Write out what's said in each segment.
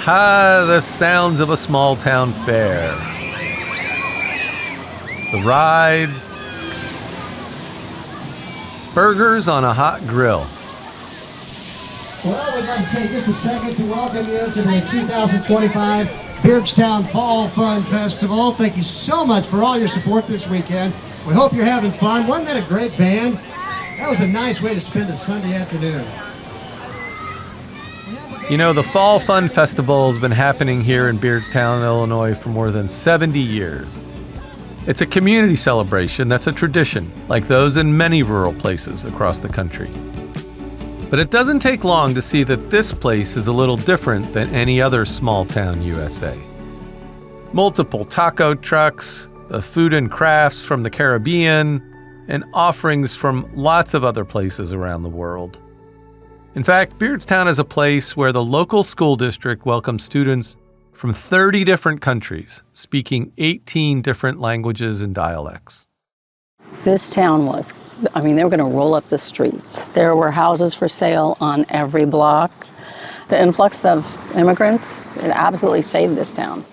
The sounds of a small town fair. The rides. Burgers on a hot grill. Well, we'd like to take just a second to welcome you to the 2025 Beardstown Fall Fun Festival. Thank you so much for all your support this weekend. We hope you're having fun. Wasn't that a great band? That was a nice way to spend a Sunday afternoon. You know, the Fall Fun Festival has been happening here in Beardstown, Illinois for more than 70 years. It's a community celebration that's a tradition, like those in many rural places across the country. But it doesn't take long to see that this place is a little different than any other small town USA. Multiple taco trucks, the food and crafts from the Caribbean, and offerings from lots of other places around the world. In fact, Beardstown is a place where the local school district welcomes students from 30 different countries, speaking 18 different languages and dialects. This town they were going to roll up the streets. There were houses for sale on every block. The influx of immigrants, it absolutely saved this town.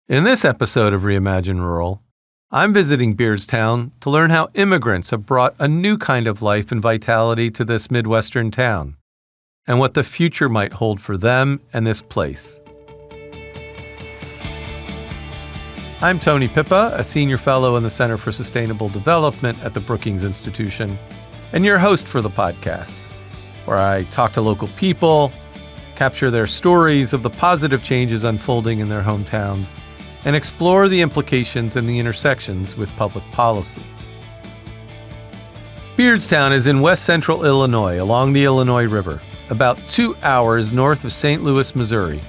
In this episode of Reimagine Rural, I'm visiting Beardstown to learn how immigrants have brought a new kind of life and vitality to this Midwestern town, and what the future might hold for them and this place. I'm Tony Pipa, a senior fellow in the Center for Sustainable Development at the Brookings Institution, and your host for the podcast, where I talk to local people, capture their stories of the positive changes unfolding in their hometowns, and explore the implications and the intersections with public policy. Beardstown is in west central Illinois along the Illinois River, about 2 hours north of St. Louis, Missouri.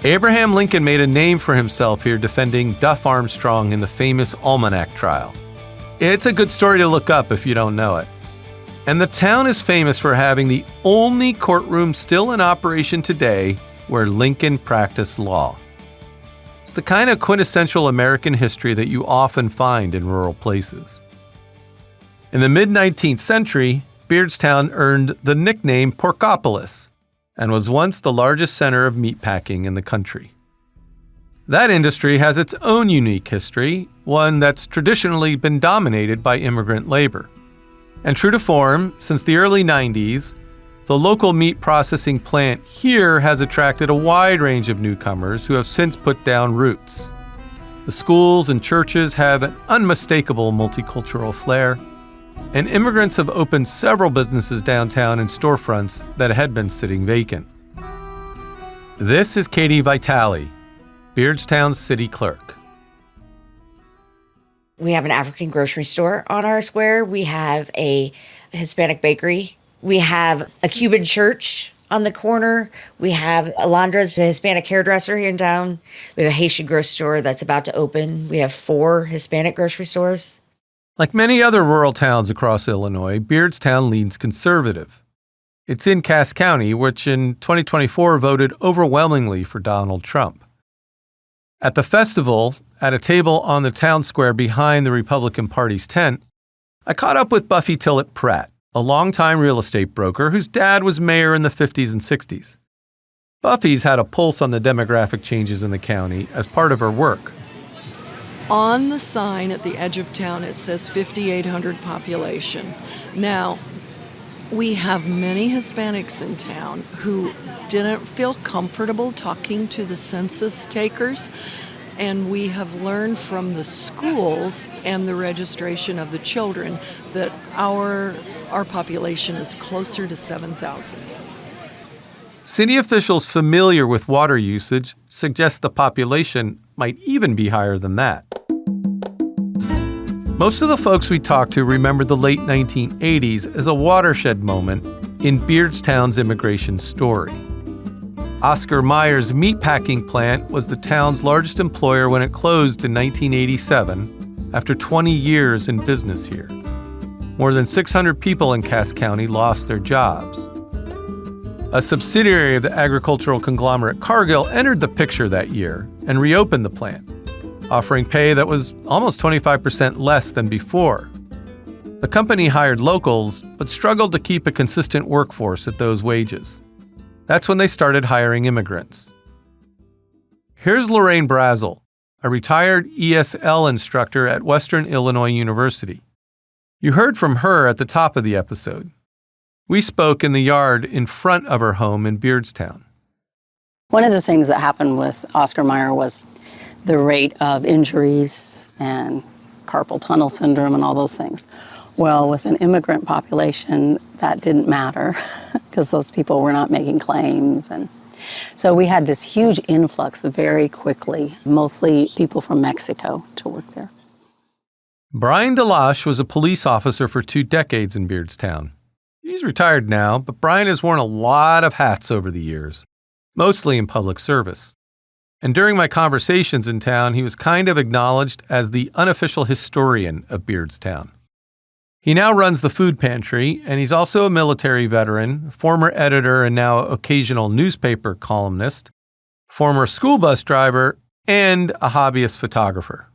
Abraham Lincoln made a name for himself here defending Duff Armstrong in the famous Almanac trial. It's a good story to look up if you don't know it. And the town is famous for having the only courtroom still in operation today where Lincoln practiced law. It's the kind of quintessential American history that you often find in rural places. In the mid-19th century, Beardstown earned the nickname Porkopolis and was once the largest center of meatpacking in the country. That industry has its own unique history, one that's traditionally been dominated by immigrant labor. And true to form, since the early 90s, the local meat processing plant here has attracted a wide range of newcomers who have since put down roots. The schools and churches have an unmistakable multicultural flair, and immigrants have opened several businesses downtown and storefronts that had been sitting vacant. This is Katie Vitale, Beardstown's city clerk. We have an African grocery store on our square. We have a Hispanic bakery. We have a Cuban church on the corner. We have Alondra's, a Hispanic hairdresser here in town. We have a Haitian grocery store that's about to open. We have 4 Hispanic grocery stores. Like many other rural towns across Illinois, Beardstown leans conservative. It's in Cass County, which in 2024 voted overwhelmingly for Donald Trump. At the festival, at a table on the town square behind the Republican Party's tent, I caught up with Buffy Tillett Pratt, a longtime real estate broker whose dad was mayor in the 50s and 60s. Buffy's had a pulse on the demographic changes in the county as part of her work. On the sign at the edge of town, it says 5,800 population. Now, we have many Hispanics in town who didn't feel comfortable talking to the census takers, and we have learned from the schools and the registration of the children that our population is closer to 7,000. City officials familiar with water usage suggest the population might even be higher than that. Most of the folks we talked to remember the late 1980s as a watershed moment in Beardstown's immigration story. Oscar Mayer's meatpacking plant was the town's largest employer when it closed in 1987 after 20 years in business here. More than 600 people in Cass County lost their jobs. A subsidiary of the agricultural conglomerate Cargill entered the picture that year and reopened the plant, offering pay that was almost 25% less than before. The company hired locals, but struggled to keep a consistent workforce at those wages. That's when they started hiring immigrants. Here's Lorraine Brazel, a retired ESL instructor at Western Illinois University. You heard from her at the top of the episode. We spoke in the yard in front of her home in Beardstown. One of the things that happened with Oscar Mayer was the rate of injuries and carpal tunnel syndrome and all those things. Well, with an immigrant population, that didn't matter because those people were not making claims. And so we had this huge influx very quickly, mostly people from Mexico to work there. Brian DeLoche was a police officer for 2 decades in Beardstown. He's retired now, but Brian has worn a lot of hats over the years, mostly in public service. And during my conversations in town, he was kind of acknowledged as the unofficial historian of Beardstown. He now runs the food pantry, and he's also a military veteran, former editor and now occasional newspaper columnist, former school bus driver, and a hobbyist photographer.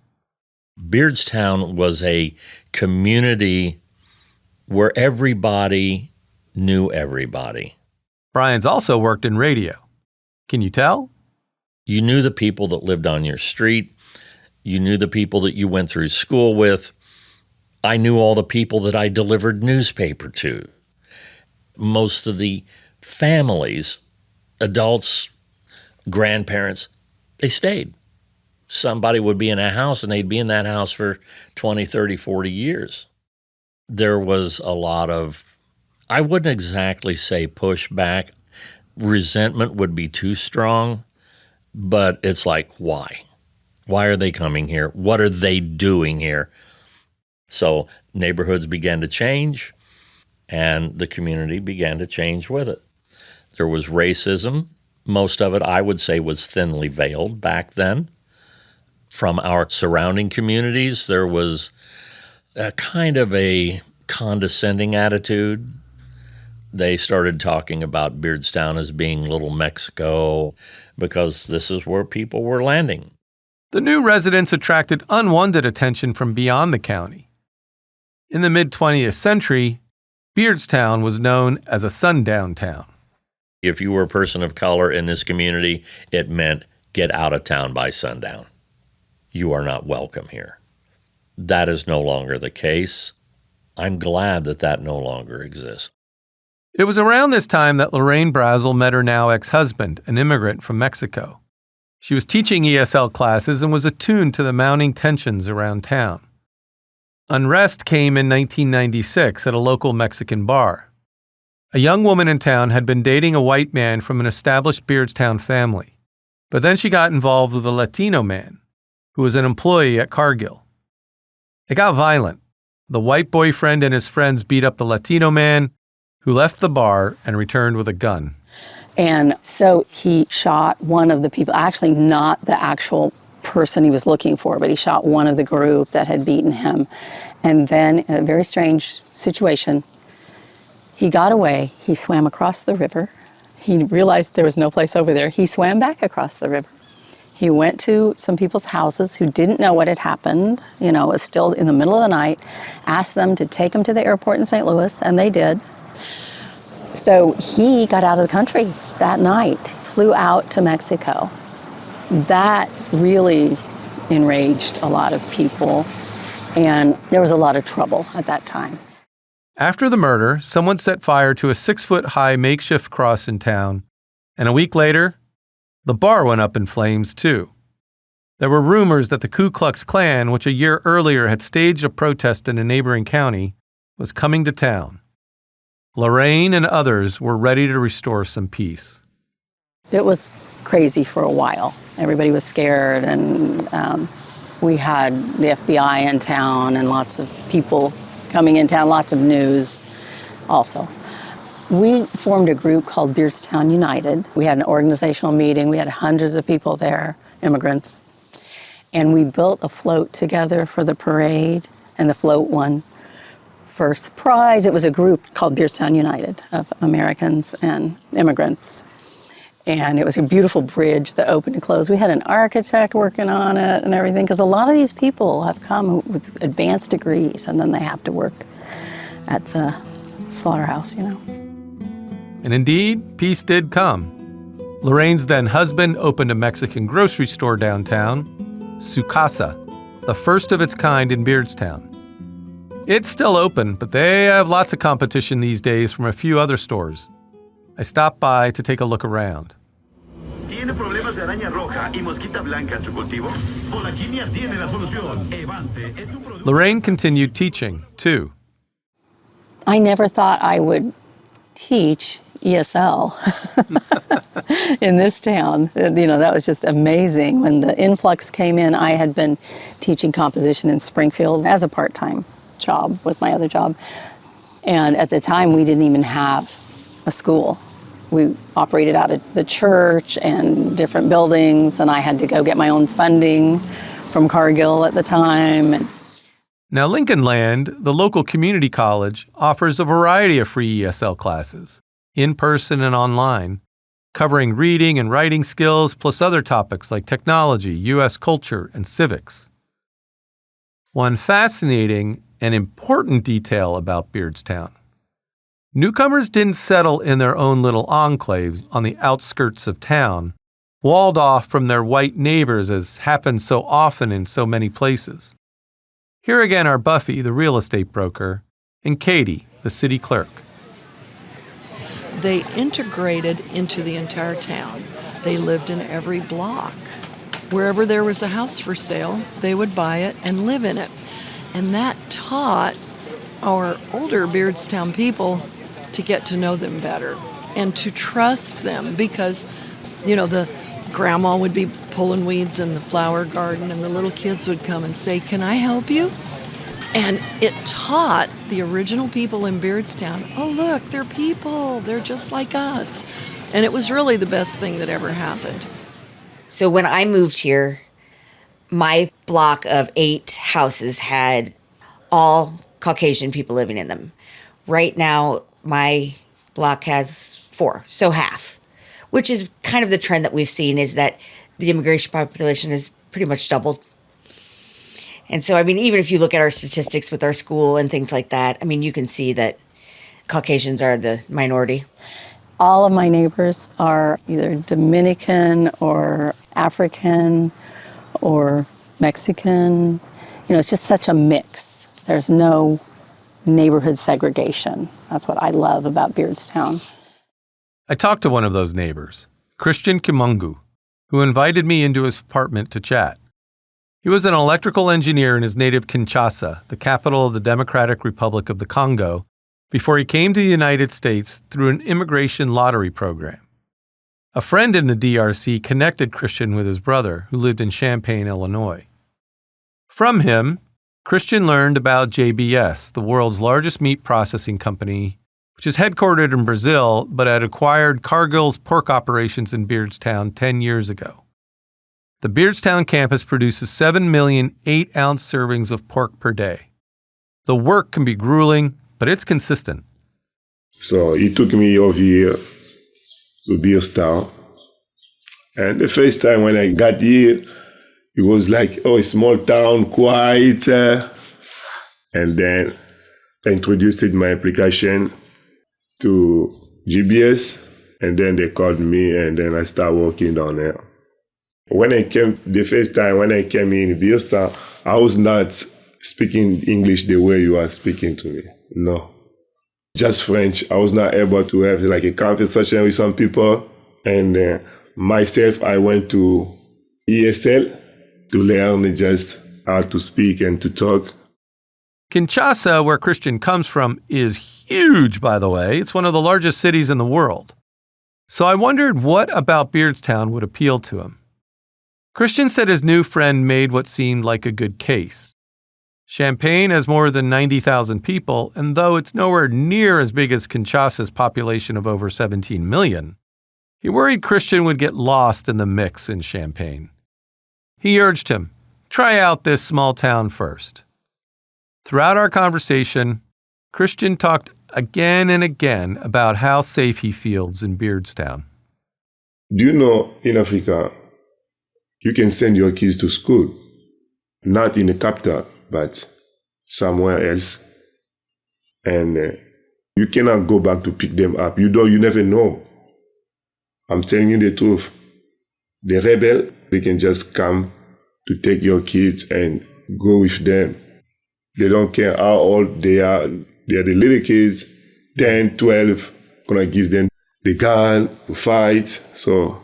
Beardstown was a community where everybody knew everybody. Brian's also worked in radio. Can you tell? You knew the people that lived on your street. You knew the people that you went through school with. I knew all the people that I delivered newspaper to. Most of the families, adults, grandparents, they stayed. Somebody would be in a house and they'd be in that house for 20, 30, 40 years. There was a lot of, I wouldn't exactly say pushback. Resentment would be too strong, but it's like, why? Why are they coming here? What are they doing here? So neighborhoods began to change, and the community began to change with it. There was racism. Most of it, I would say, was thinly veiled back then. From our surrounding communities, there was a kind of a condescending attitude. They started talking about Beardstown as being Little Mexico because this is where people were landing. The new residents attracted unwanted attention from beyond the county. In the mid-20th century, Beardstown was known as a sundown town. If you were a person of color in this community, it meant get out of town by sundown. You are not welcome here. That is no longer the case. I'm glad that that no longer exists. It was around this time that Lorraine Brazel met her now ex-husband, an immigrant from Mexico. She was teaching ESL classes and was attuned to the mounting tensions around town. Unrest came in 1996 at a local Mexican bar. A young woman in town had been dating a white man from an established Beardstown family, but then she got involved with a Latino man who was an employee at Cargill. It got violent. The white boyfriend and his friends beat up the Latino man, who left the bar and returned with a gun. And so he shot one of the people, actually not the actual person he was looking for, but he shot one of the group that had beaten him. And then, in a very strange situation, he got away. He swam across the river. He realized there was no place over there. He swam back across the river. He went to some people's houses who didn't know what had happened. You know, it was still in the middle of the night, asked them to take him to the airport in St. Louis, and they did. So he got out of the country that night, flew out to Mexico. That really enraged a lot of people, and there was a lot of trouble at that time. After the murder, someone set fire to a 6-foot-high makeshift cross in town, and a week later, the bar went up in flames too. There were rumors that the Ku Klux Klan, which a year earlier had staged a protest in a neighboring county, was coming to town. Lorraine and others were ready to restore some peace. It was crazy for a while. Everybody was scared, and we had the FBI in town and lots of people coming in town, lots of news also. We formed a group called Beardstown United. We had an organizational meeting. We had hundreds of people there, immigrants. And we built a float together for the parade, and the float won first prize. It was a group called Beardstown United of Americans and immigrants. And it was a beautiful bridge that opened and closed. We had an architect working on it and everything, because a lot of these people have come with advanced degrees, and then they have to work at the slaughterhouse, you know. And indeed, peace did come. Lorraine's then husband opened a Mexican grocery store downtown, Su Casa, the first of its kind in Beardstown. It's still open, but they have lots of competition these days from a few other stores. I stopped by to take a look around. ¿Tiene problemas de araña roja y mosquita blanca en su cultivo? Volaquinia tiene la solución. Evante es un producto. Lorraine continued teaching, too. I never thought I would teach ESL in this town. You know, that was just amazing. When the influx came in, I had been teaching composition in Springfield as a part-time job with my other job. And at the time, we didn't even have a school. We operated out of the church and different buildings, and I had to go get my own funding from Cargill at the time. Now, Lincoln Land, the local community college, offers a variety of free ESL classes, in person and online, covering reading and writing skills plus other topics like technology, U.S. culture, and civics. One fascinating and important detail about Beardstown: newcomers didn't settle in their own little enclaves on the outskirts of town, walled off from their white neighbors as happens so often in so many places. Here again are Buffy, the real estate broker, and Katie, the city clerk. They integrated into the entire town. They lived in every block. Wherever there was a house for sale, they would buy it and live in it. And that taught our older Beardstown people to get to know them better and to trust them, because, you know, the grandma would be pulling weeds in the flower garden and the little kids would come and say, "Can I help you?" And it taught the original people in Beardstown, oh, look, they're people. They're just like us. And it was really the best thing that ever happened. So when I moved here, my block of 8 houses had all Caucasian people living in them. Right now, my block has 4, so half, which is kind of the trend that we've seen, is that the immigration population has pretty much doubled. And so, I mean, even if you look at our statistics with our school and things like that, I mean, you can see that Caucasians are the minority. All of my neighbors are either Dominican or African or Mexican. You know, it's just such a mix. There's no neighborhood segregation. That's what I love about Beardstown. I talked to one of those neighbors, Christian Kimungu, who invited me into his apartment to chat. He was an electrical engineer in his native Kinshasa, the capital of the Democratic Republic of the Congo, before he came to the United States through an immigration lottery program. A friend in the DRC connected Christian with his brother, who lived in Champaign, Illinois. From him, Christian learned about JBS, the world's largest meat processing company, which is headquartered in Brazil but had acquired Cargill's pork operations in Beardstown 10 years ago. The Beardstown campus produces 7 million 8-ounce servings of pork per day. The work can be grueling, but it's consistent. So he took me over here to Beardstown. And the first time when I got here, it was like, oh, a small town, quiet. And then I introduced my application to GBS. And then they called me, and then I started working down there. When I came, the first time when I came in Beardstown, I was not speaking English the way you are speaking to me. No. Just French. I was not able to have like a conversation with some people. And myself, I went to ESL to learn just how to speak and to talk. Kinshasa, where Christian comes from, is huge, by the way. It's one of the largest cities in the world. So I wondered what about Beardstown would appeal to him. Christian said his new friend made what seemed like a good case. Champaign has more than 90,000 people, and though it's nowhere near as big as Kinshasa's population of over 17 million, he worried Christian would get lost in the mix in Champaign. He urged him, try out this small town first. Throughout our conversation, Christian talked again and again about how safe he feels in Beardstown. Do you know, in Africa, you can send your kids to school, not in the capital, but somewhere else. And You cannot go back to pick them up. You never know. I'm telling you the truth. The rebel, they can just come to take your kids and go with them. They don't care how old they are. They are the little kids, 10, 12, gonna give them the gun to fight. So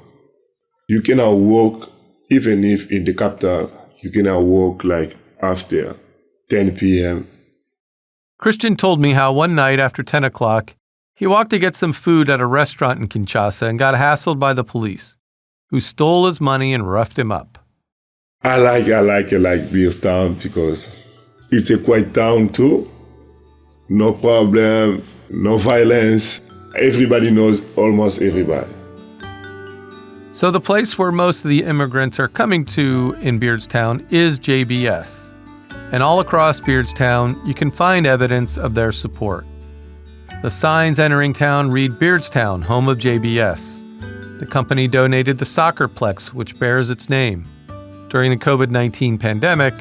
you cannot walk, even if in the capital, you cannot walk like after 10 p.m. Christian told me how one night after 10 o'clock, he walked to get some food at a restaurant in Kinshasa and got hassled by the police, who stole his money and roughed him up. I like Beardstown because it's a quiet town too. No problem, no violence. Everybody knows almost everybody. So the place where most of the immigrants are coming to in Beardstown is JBS. And all across Beardstown, you can find evidence of their support. The signs entering town read Beardstown, home of JBS. The company donated the soccerplex, which bears its name. During the COVID-19 pandemic,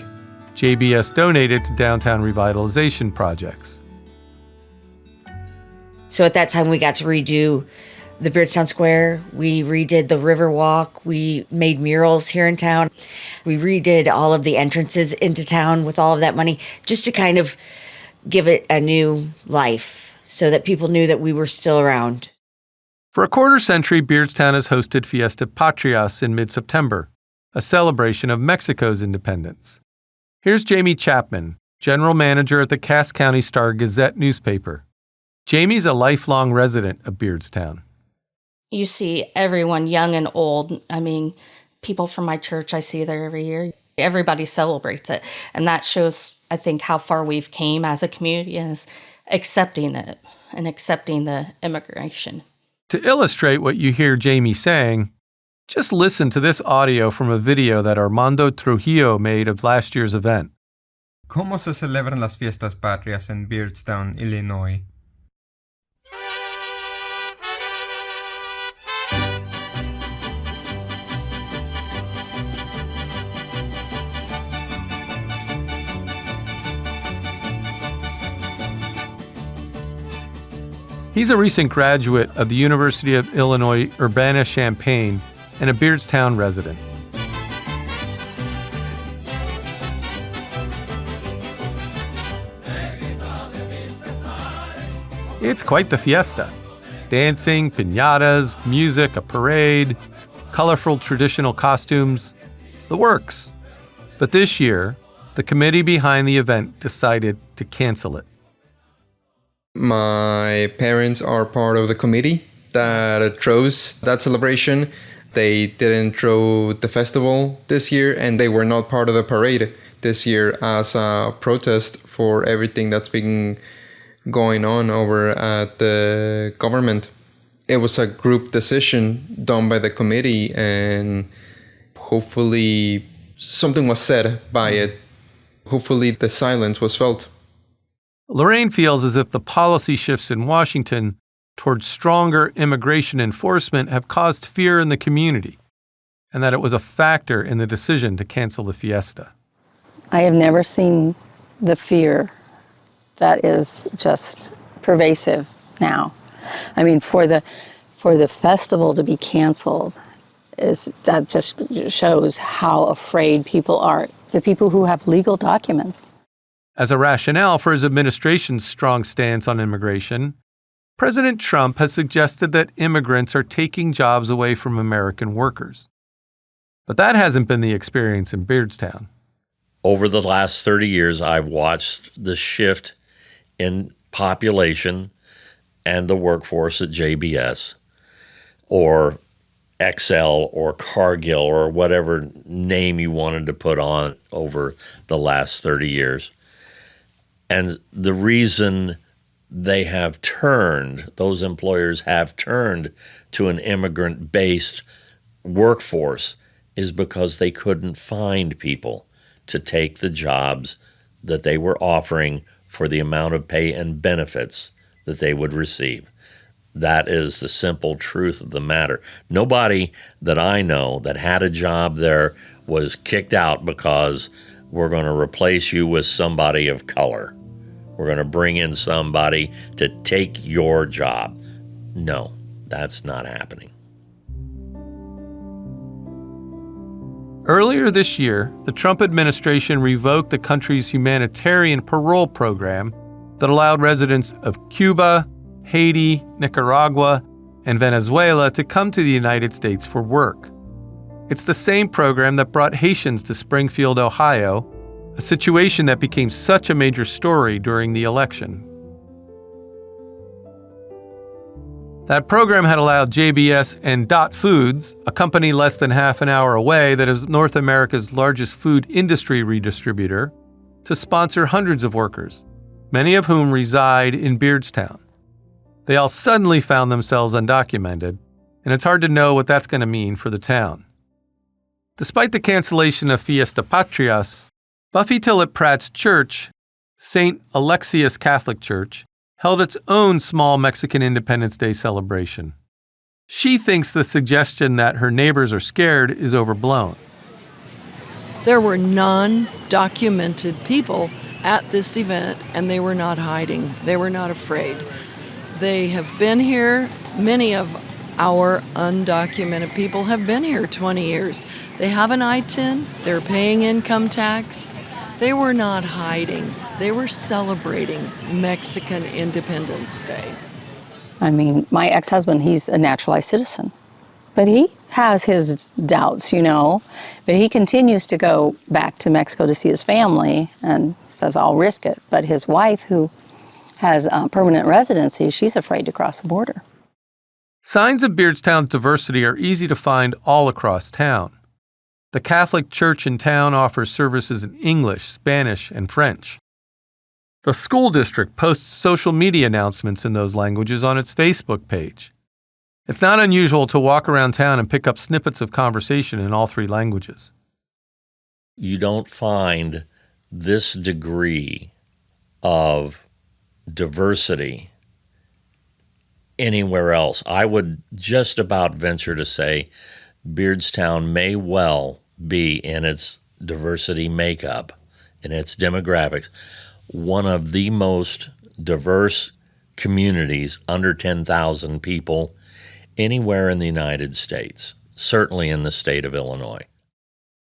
JBS donated to downtown revitalization projects. So at that time, we got to redo the Beardstown Square. We redid the River Walk. We made murals here in town. We redid all of the entrances into town with all of that money, just to kind of give it a new life so that people knew that we were still around. For a quarter century, Beardstown has hosted Fiesta Patrias in mid-September, a celebration of Mexico's independence. Here's Jamie Chapman, general manager at the Cass County Star-Gazette newspaper. Jamie's a lifelong resident of Beardstown. You see everyone, young and old. I mean, people from my church I see there every year. Everybody celebrates it. And that shows, I think, how far we've came as a community is accepting it and accepting the immigration. To illustrate what you hear Jamie saying, just listen to this audio from a video that Armando Trujillo made of last year's event. ¿Cómo se celebran las fiestas patrias en Beardstown, Illinois? He's a recent graduate of the University of Illinois Urbana-Champaign and a Beardstown resident. It's quite the fiesta. Dancing, piñatas, music, a parade, colorful traditional costumes, the works. But this year, the committee behind the event decided to cancel it. My parents are part of the committee that throws that celebration. They didn't throw the festival this year, and they were not part of the parade this year as a protest for everything that's been going on over at the government. It was a group decision done by the committee, and hopefully something was said by it. Hopefully the silence was felt. Lorraine feels as if the policy shifts in Washington towards stronger immigration enforcement have caused fear in the community, and that it was a factor in the decision to cancel the fiesta. I have never seen the fear that is just pervasive now. I mean, for the festival to be canceled, that just shows how afraid people are, the people who have legal documents. As a rationale for his administration's strong stance on immigration, President Trump has suggested that immigrants are taking jobs away from American workers. But that hasn't been the experience in Beardstown. Over the last 30 years, I've watched the shift in population and the workforce at JBS, or XL, or Cargill, or whatever name you wanted to put on over the last 30 years. And the reason they have turned, those employers have turned to an immigrant-based workforce is because they couldn't find people to take the jobs that they were offering for the amount of pay and benefits that they would receive. That is the simple truth of the matter. Nobody that I know that had a job there was kicked out because we're going to replace you with somebody of color. We're going to bring in somebody to take your job. No, that's not happening. Earlier this year, the Trump administration revoked the country's humanitarian parole program that allowed residents of Cuba, Haiti, Nicaragua, and Venezuela to come to the United States for work. It's the same program that brought Haitians to Springfield, Ohio, a situation that became such a major story during the election. That program had allowed JBS and Dot Foods, a company less than half an hour away that is North America's largest food industry redistributor, to sponsor hundreds of workers, many of whom reside in Beardstown. They all suddenly found themselves undocumented, and it's hard to know what that's going to mean for the town. Despite the cancellation of Fiesta Patrias, Buffy Tillett Pratt's church, St. Alexius Catholic Church, held its own small Mexican Independence Day celebration. She thinks the suggestion that her neighbors are scared is overblown. There were non-documented people at this event, and they were not hiding. They were not afraid. They have been here. Many of our undocumented people have been here 20 years. They have an I-10. They're paying income tax. They were not hiding. They were celebrating Mexican Independence Day. I mean, my ex-husband, he's a naturalized citizen, but he has his doubts, but he continues to go back to Mexico to see his family and says, I'll risk it. But his wife, who has permanent residency, she's afraid to cross the border. Signs of Beardstown's diversity are easy to find all across town. The Catholic Church in town offers services in English, Spanish, and French. The school district posts social media announcements in those languages on its Facebook page. It's not unusual to walk around town and pick up snippets of conversation in all three languages. You don't find this degree of diversity anywhere else. I would just about venture to say Beardstown may well be, in its diversity makeup, in its demographics, one of the most diverse communities under 10,000 people anywhere in the United States, certainly in the state of Illinois.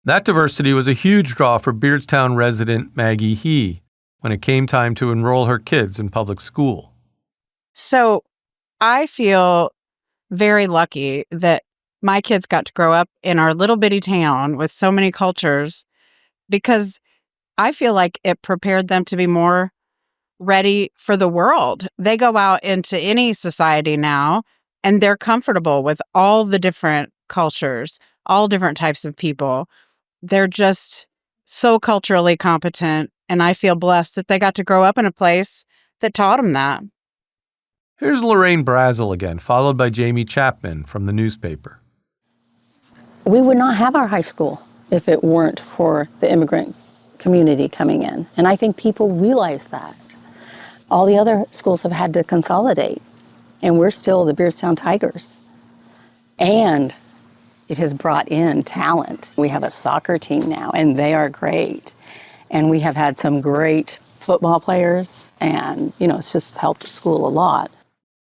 That diversity was a huge draw for Beardstown resident Maggie He when it came time to enroll her kids in public school. So I feel very lucky that my kids got to grow up in our little bitty town with so many cultures, because I feel like it prepared them to be more ready for the world. They go out into any society now, and they're comfortable with all the different cultures, all different types of people. They're just so culturally competent, and I feel blessed that they got to grow up in a place that taught them that. Here's Lorraine Brazel again, followed by Jamie Chapman from the newspaper. We would not have our high school if it weren't for the immigrant community coming in. And I think people realize that. All the other schools have had to consolidate, and we're still the Beardstown Tigers. And it has brought in talent. We have a soccer team now, and they are great. And we have had some great football players, and, it's just helped the school a lot.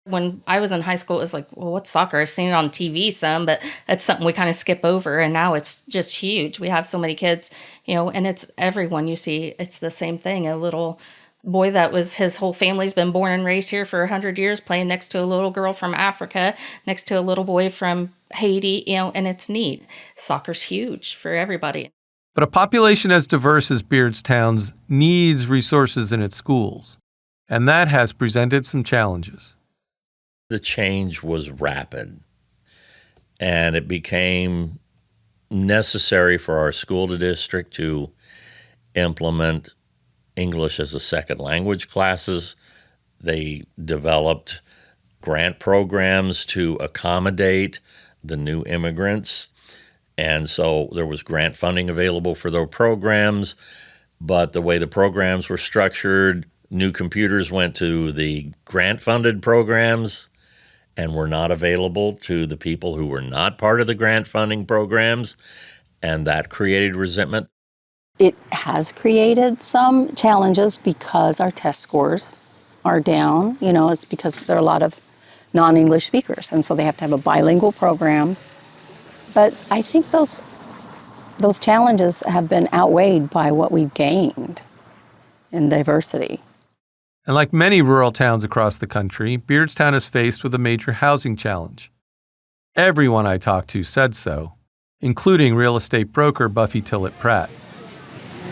When I was in high school, it was like, well, what's soccer? I've seen it on TV some, but it's something we kind of skip over. And now it's just huge. We have so many kids, and it's everyone you see. It's the same thing. A little boy that was, his whole family's been born and raised here for 100 years, playing next to a little girl from Africa, next to a little boy from Haiti, and it's neat. Soccer's huge for everybody. But a population as diverse as Beardstown's needs resources in its schools, and that has presented some challenges. The change was rapid, and it became necessary for our school district to implement English as a second language classes. They developed grant programs to accommodate the new immigrants, and so there was grant funding available for those programs, but the way the programs were structured, new computers went to the grant-funded programs and were not available to the people who were not part of the grant funding programs, and that created resentment. It has created some challenges because our test scores are down. You know, it's because there are a lot of non-English speakers, and so they have to have a bilingual program. But I think those challenges have been outweighed by what we've gained in diversity. And like many rural towns across the country, Beardstown is faced with a major housing challenge. Everyone I talked to said so, including real estate broker Buffy Tillett Pratt.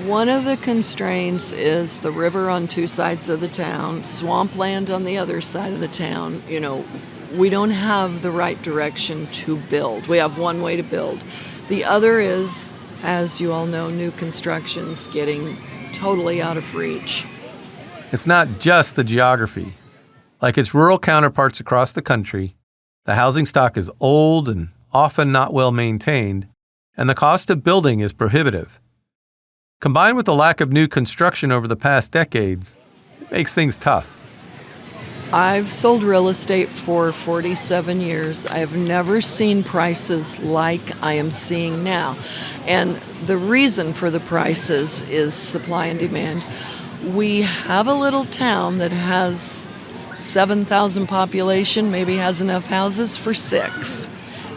One of the constraints is the river on two sides of the town, swampland on the other side of the town. You know, we don't have the right direction to build. We have one way to build. The other is, as you all know, new construction's getting totally out of reach. It's not just the geography. Like its rural counterparts across the country, the housing stock is old and often not well maintained, and the cost of building is prohibitive. Combined with the lack of new construction over the past decades, it makes things tough. I've sold real estate for 47 years. I have never seen prices like I am seeing now. And the reason for the prices is supply and demand. We have a little town that has 7,000 population, maybe has enough houses for 6.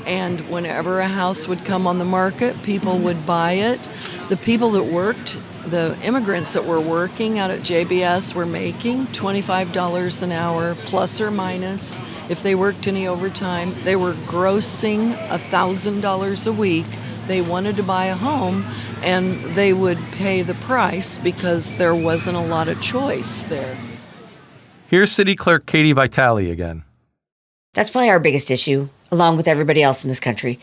And whenever a house would come on the market, people would buy it. The people that worked, the immigrants that were working out at JBS were making $25 an hour, plus or minus. If they worked any overtime, they were grossing $1,000 a week. They wanted to buy a home, and they would pay the price because there wasn't a lot of choice there. Here's City Clerk Katie Vitale again. That's probably our biggest issue, along with everybody else in this country.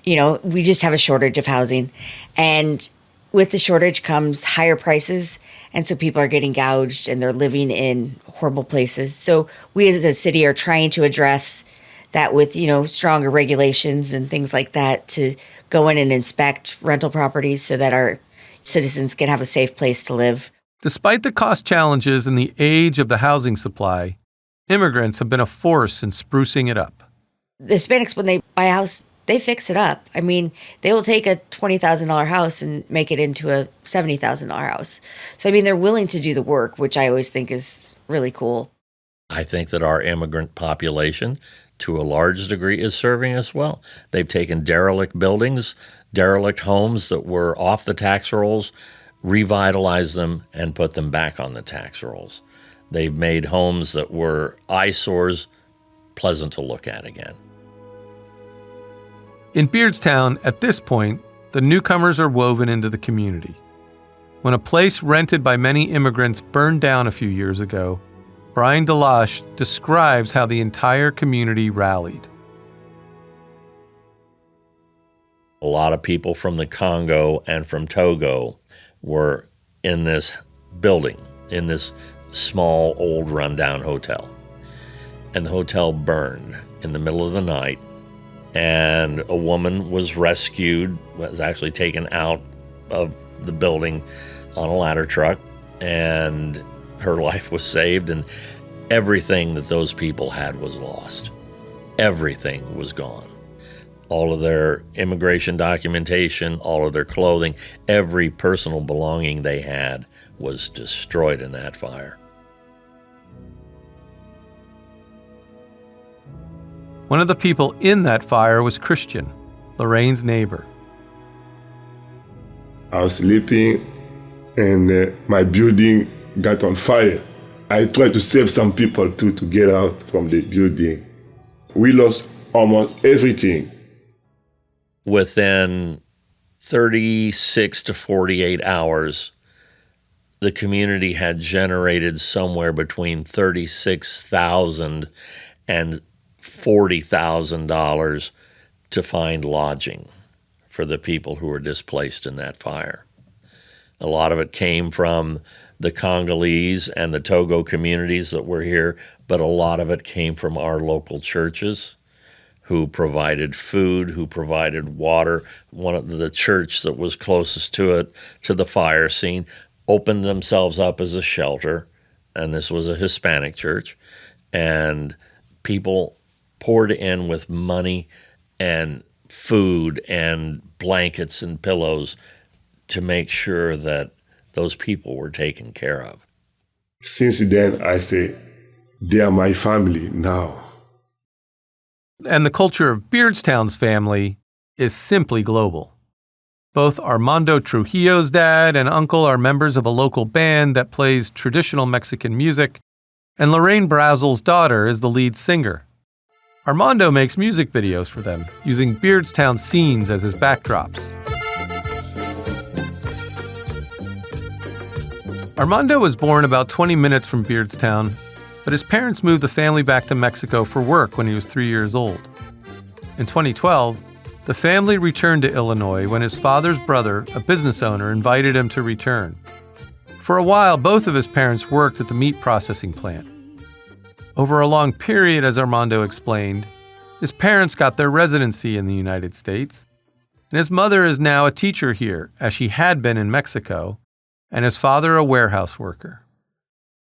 You know, we just have a shortage of housing. And with the shortage comes higher prices. And so people are getting gouged and they're living in horrible places. So we as a city are trying to address that with, you know, stronger regulations and things like that to go in and inspect rental properties so that our citizens can have a safe place to live. Despite the cost challenges and the age of the housing supply, immigrants have been a force in sprucing it up. The Hispanics, when they buy a house, they fix it up. I mean, they will take a $20,000 house and make it into a $70,000 house. So, I mean, they're willing to do the work, which I always think is really cool. I think that our immigrant population, to a large degree, is serving us well. They've taken derelict buildings, derelict homes that were off the tax rolls, revitalized them, and put them back on the tax rolls. They've made homes that were eyesores pleasant to look at again. In Beardstown, at this point, the newcomers are woven into the community. When a place rented by many immigrants burned down a few years ago, Brian Delash describes how the entire community rallied. A lot of people from the Congo and from Togo were in this building, in this small, old, rundown hotel. And the hotel burned in the middle of the night, and a woman was rescued, was actually taken out of the building on a ladder truck, and her life was saved, and everything that those people had was lost. Everything was gone. All of their immigration documentation, all of their clothing, every personal belonging they had was destroyed in that fire. One of the people in that fire was Christian, Lorraine's neighbor. I was sleeping and my building got on fire. I tried to save some people too to get out from the building. We lost almost everything. Within 36 to 48 hours, the community had generated somewhere between $36,000 and $40,000 to find lodging for the people who were displaced in that fire. A lot of it came from the Congolese and the Togo communities that were here, but a lot of it came from our local churches who provided food, who provided water. One of the church that was closest to it, to the fire scene, opened themselves up as a shelter, and this was a Hispanic church, and people poured in with money and food and blankets and pillows to make sure that those people were taken care of. Since then, I say, they are my family now. And the culture of Beardstown's family is simply global. Both Armando Trujillo's dad and uncle are members of a local band that plays traditional Mexican music, and Lorraine Brazel's daughter is the lead singer. Armando makes music videos for them, using Beardstown scenes as his backdrops. Armando was born about 20 minutes from Beardstown, but his parents moved the family back to Mexico for work when he was 3 years old. In 2012, the family returned to Illinois when his father's brother, a business owner, invited him to return. For a while, both of his parents worked at the meat processing plant. Over a long period, as Armando explained, his parents got their residency in the United States, and his mother is now a teacher here, as she had been in Mexico, and his father a warehouse worker.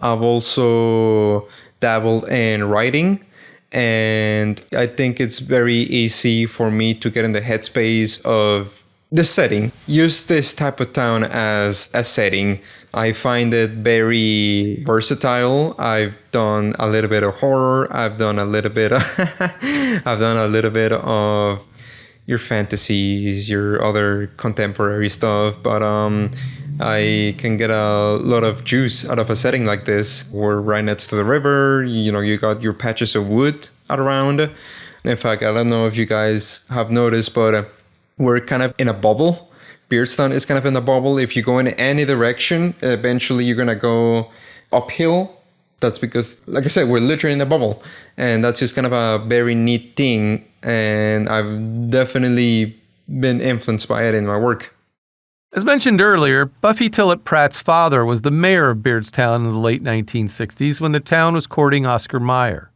I've also dabbled in writing, and I think it's very easy for me to get in the headspace of the setting. Use this type of town as a setting. I find it very versatile. I've done a little bit of horror. I've done a little bit of your fantasies, your other contemporary stuff, but I can get a lot of juice out of a setting like this. We're right next to the river. You got your patches of wood around. In fact, I don't know if you guys have noticed, but we're kind of in a bubble. Beardstown is kind of in a bubble. If you go in any direction, eventually you're going to go uphill. That's because, like I said, we're literally in a bubble. And that's just kind of a very neat thing. And I've definitely been influenced by it in my work. As mentioned earlier, Buffy Tillett Pratt's father was the mayor of Beardstown in the late 1960s when the town was courting Oscar Mayer.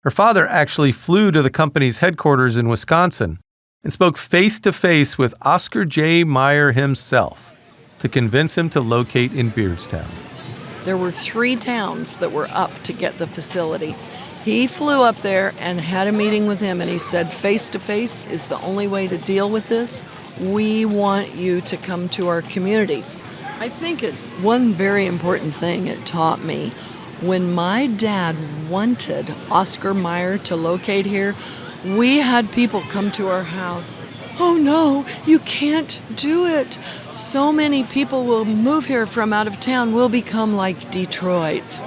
Her father actually flew to the company's headquarters in Wisconsin and spoke face-to-face with Oscar J. Mayer himself to convince him to locate in Beardstown. There were 3 towns that were up to get the facility. He flew up there and had a meeting with him, and he said, face-to-face is the only way to deal with this. We want you to come to our community. I think one very important thing it taught me, when my dad wanted Oscar Mayer to locate here, we had people come to our house. Oh no, you can't do it. So many people will move here from out of town. We'll become like Detroit.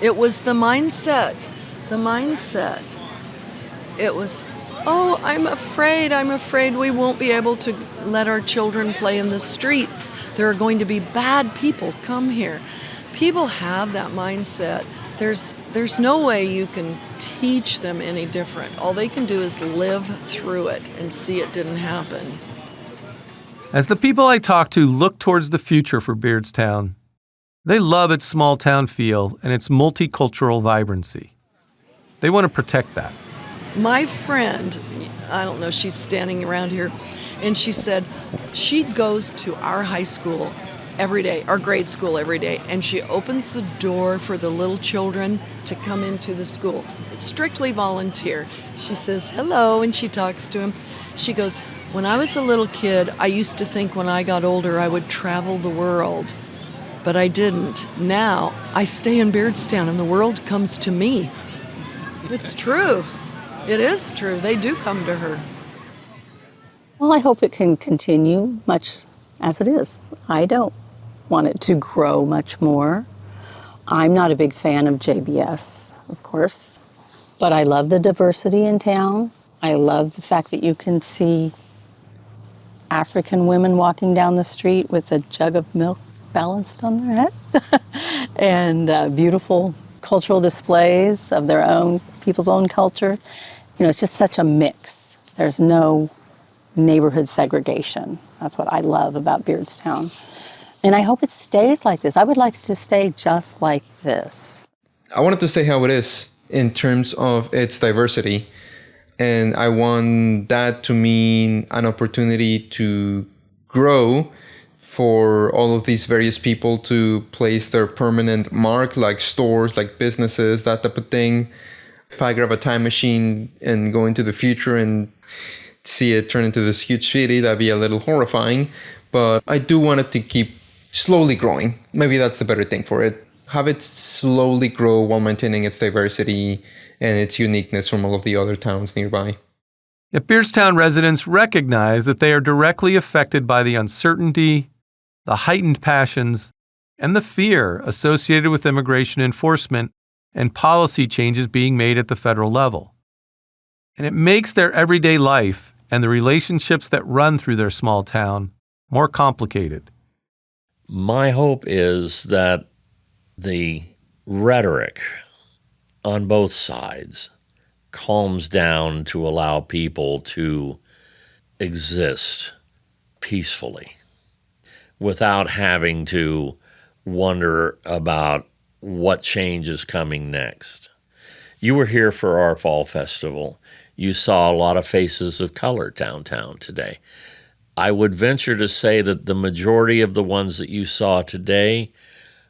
It was the mindset. It was, oh, I'm afraid we won't be able to let our children play in the streets. There are going to be bad people come here. People have that mindset. There's no way you can teach them any different. All they can do is live through it and see it didn't happen. As the people I talk to look towards the future for Beardstown, they love its small town feel and its multicultural vibrancy. They want to protect that. My friend, I don't know, she's standing around here, and she said she goes to our high school every day, our grade school every day, and she opens the door for the little children to come into the school. It's strictly volunteer. She says hello, and she talks to him. She goes, when I was a little kid, I used to think when I got older I would travel the world, but I didn't. Now I stay in Beardstown and the world comes to me. It's true. It is true. They do come to her. Well, I hope it can continue much as it is. I don't want it to grow much more. I'm not a big fan of JBS, of course, but I love the diversity in town. I love the fact that you can see African women walking down the street with a jug of milk balanced on their head and beautiful cultural displays of their own, people's own culture. It's just such a mix. There's no neighborhood segregation. That's what I love about Beardstown. And I hope it stays like this. I would like it to stay just like this. I wanted to say how it is in terms of its diversity. And I want that to mean an opportunity to grow for all of these various people to place their permanent mark, like stores, like businesses, that type of thing. If I grab a time machine and go into the future and see it turn into this huge city. That'd be a little horrifying. But I do want it to keep slowly growing. Maybe that's the better thing for it. Have it slowly grow while maintaining its diversity and its uniqueness from all of the other towns nearby. Yet Beardstown residents recognize that they are directly affected by the uncertainty, the heightened passions, and the fear associated with immigration enforcement and policy changes being made at the federal level. And it makes their everyday life and the relationships that run through their small town more complicated. My hope is that the rhetoric on both sides calms down to allow people to exist peacefully without having to wonder about what change is coming next. You were here for our fall festival. You saw a lot of faces of color downtown today. I would venture to say that the majority of the ones that you saw today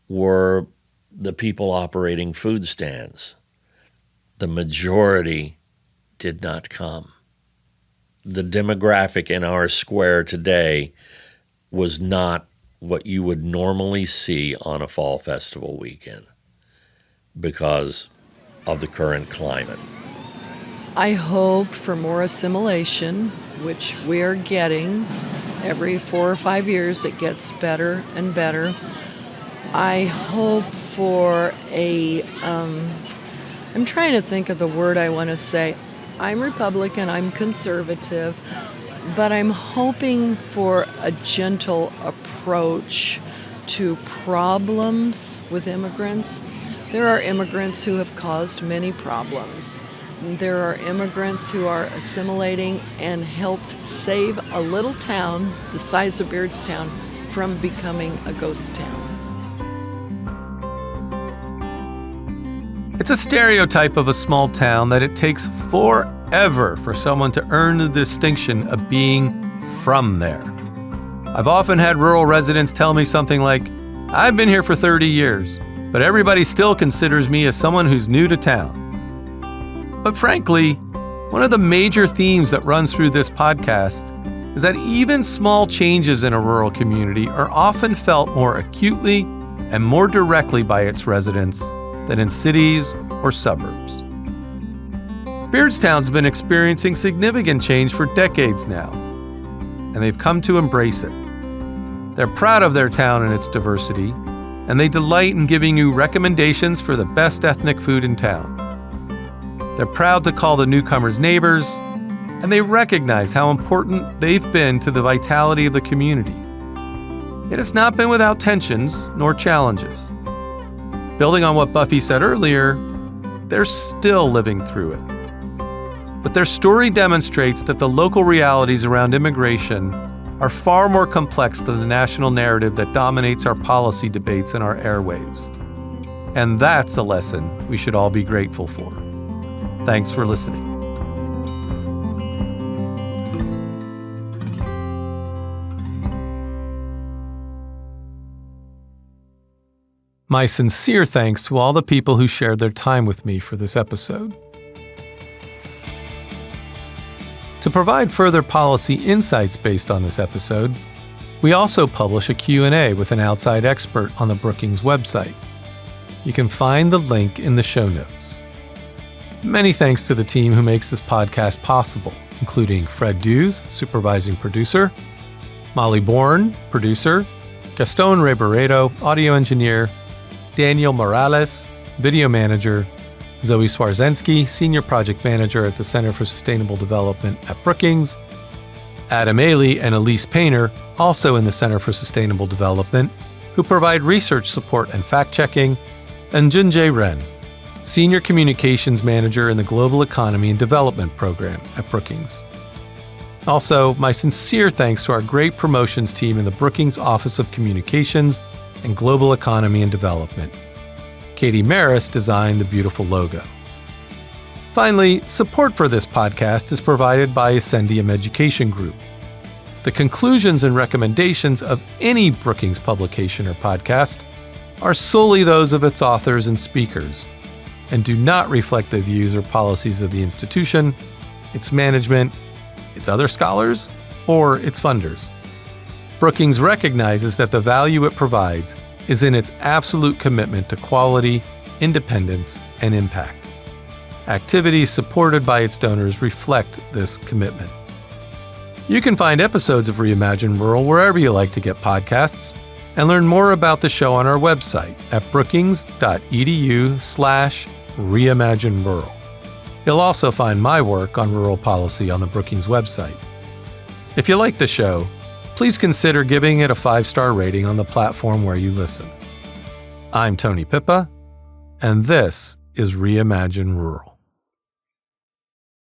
were the people operating food stands. The majority did not come. The demographic in our square today was not what you would normally see on a fall festival weekend because of the current climate. I hope for more assimilation, which we're getting. Every 4 or 5 years it gets better and better. I hope for I'm trying to think of the word I want to say. I'm Republican, I'm conservative, but I'm hoping for a gentle approach to problems with immigrants. There are immigrants who have caused many problems. There are immigrants who are assimilating and helped save a little town the size of Beardstown from becoming a ghost town. It's a stereotype of a small town that it takes forever for someone to earn the distinction of being from there. I've often had rural residents tell me something like, "I've been here for 30 years, but everybody still considers me as someone who's new to town." But frankly, one of the major themes that runs through this podcast is that even small changes in a rural community are often felt more acutely and more directly by its residents than in cities or suburbs. Beardstown's been experiencing significant change for decades now, and they've come to embrace it. They're proud of their town and its diversity, and they delight in giving you recommendations for the best ethnic food in town. They're proud to call the newcomers neighbors, and they recognize how important they've been to the vitality of the community. Yet it's not been without tensions nor challenges. Building on what Buffy said earlier, they're still living through it. But their story demonstrates that the local realities around immigration are far more complex than the national narrative that dominates our policy debates and our airwaves. And that's a lesson we should all be grateful for. Thanks for listening. My sincere thanks to all the people who shared their time with me for this episode. To provide further policy insights based on this episode, we also publish a Q&A with an outside expert on the Brookings website. You can find the link in the show notes. Many thanks to the team who makes this podcast possible, including Fred Dews, supervising producer, Molly Bourne, producer, Gaston Reboredo, audio engineer, Daniel Morales, video manager, Zoe Swarzensky, senior project manager at the Center for Sustainable Development at Brookings, Adam Ailey and Elise Painter, also in the Center for Sustainable Development, who provide research support and fact-checking, and Junjae Ren, senior communications manager in the Global Economy and Development Program at Brookings. Also, my sincere thanks to our great promotions team in the Brookings Office of Communications and Global Economy and Development. Katie Maris designed the beautiful logo. Finally, support for this podcast is provided by Ascendium Education Group. The conclusions and recommendations of any Brookings publication or podcast are solely those of its authors and speakers, and do not reflect the views or policies of the institution, its management, its other scholars, or its funders. Brookings recognizes that the value it provides is in its absolute commitment to quality, independence, and impact. Activities supported by its donors reflect this commitment. You can find episodes of Reimagine Rural wherever you like to get podcasts, and learn more about the show on our website at brookings.edu/Reimagine Rural. You'll also find my work on rural policy on the Brookings website. If you like the show, please consider giving it a 5-star rating on the platform where you listen. I'm Tony Pipa, and this is Reimagine Rural.